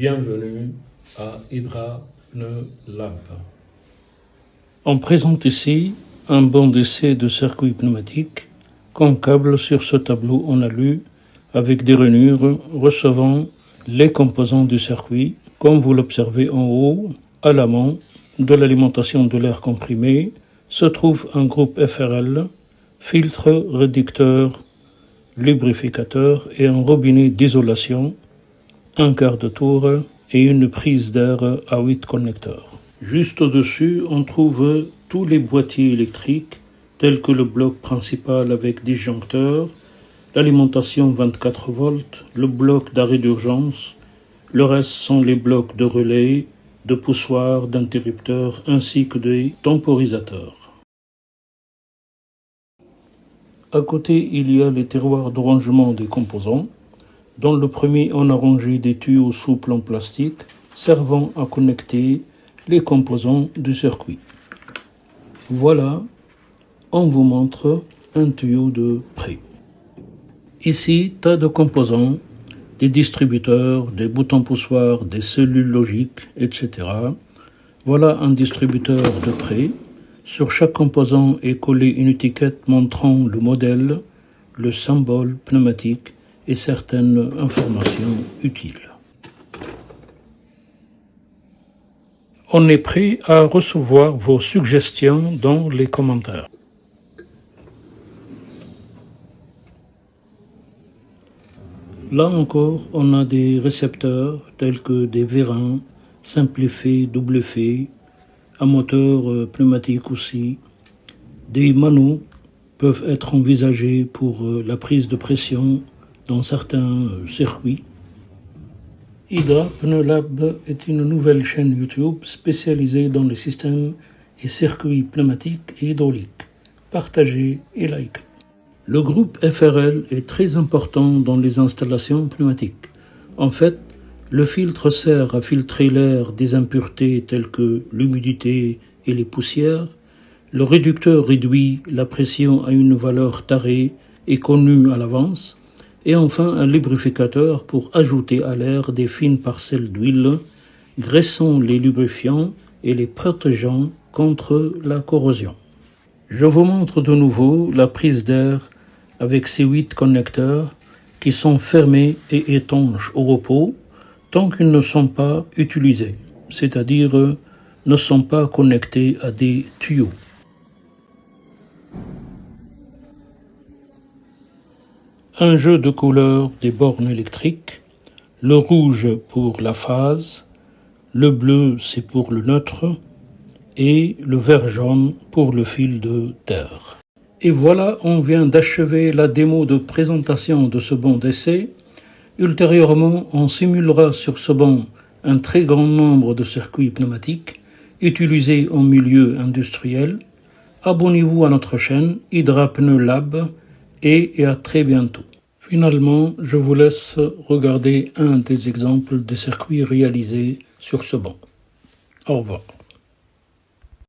Bienvenue à Hydra Pneu Lab. On présente ici un banc d'essai de circuit pneumatique concave sur ce tableau en alu avec des rainures recevant les composants du circuit, comme vous l'observez en haut, à l'amont de l'alimentation de l'air comprimé, se trouve un groupe FRL, filtre, réducteur, lubrificateur et un robinet d'isolation, un quart de tour et une prise d'air à 8 connecteurs. Juste au-dessus, on trouve tous les boîtiers électriques, tels que le bloc principal avec disjoncteur, l'alimentation 24 volts, le bloc d'arrêt d'urgence. Le reste sont les blocs de relais, de poussoirs, d'interrupteurs ainsi que des temporisateurs. À côté, il y a les tiroirs de rangement des composants. Dans le premier, on a rangé des tuyaux souples en plastique servant à connecter les composants du circuit. Voilà, on vous montre un tuyau de près. Ici, tas de composants, des distributeurs, des boutons poussoirs, des cellules logiques, etc. Voilà un distributeur de près. Sur chaque composant est collée une étiquette montrant le modèle, le symbole pneumatique et certaines informations utiles. On est prêt à recevoir vos suggestions dans les commentaires. Là encore, on a des récepteurs tels que des vérins, simple effet, double effet, un moteur pneumatique aussi. Des manos peuvent être envisagés pour la prise de pression dans certains circuits. Hydra Pneu Lab est une nouvelle chaîne YouTube spécialisée dans les systèmes et circuits pneumatiques et hydrauliques. Partagez et likez. Le groupe FRL est très important dans les installations pneumatiques. En fait, le filtre sert à filtrer l'air des impuretés telles que l'humidité et les poussières. Le réducteur réduit la pression à une valeur tarée et connue à l'avance. Et enfin, un lubrificateur pour ajouter à l'air des fines parcelles d'huile, graissant les lubrifiants et les protégeant contre la corrosion. Je vous montre de nouveau la prise d'air avec ces 8 connecteurs qui sont fermés et étanches au repos tant qu'ils ne sont pas utilisés, c'est-à-dire ne sont pas connectés à des tuyaux. Un jeu de couleurs des bornes électriques, le rouge pour la phase, le bleu c'est pour le neutre et le vert jaune pour le fil de terre. Et voilà, on vient d'achever la démo de présentation de ce banc d'essai. Ultérieurement, on simulera sur ce banc un très grand nombre de circuits pneumatiques utilisés en milieu industriel. Abonnez-vous à notre chaîne Hydra Pneu Lab et à très bientôt. Finalement, je vous laisse regarder un des exemples de circuits réalisés sur ce banc. Au revoir.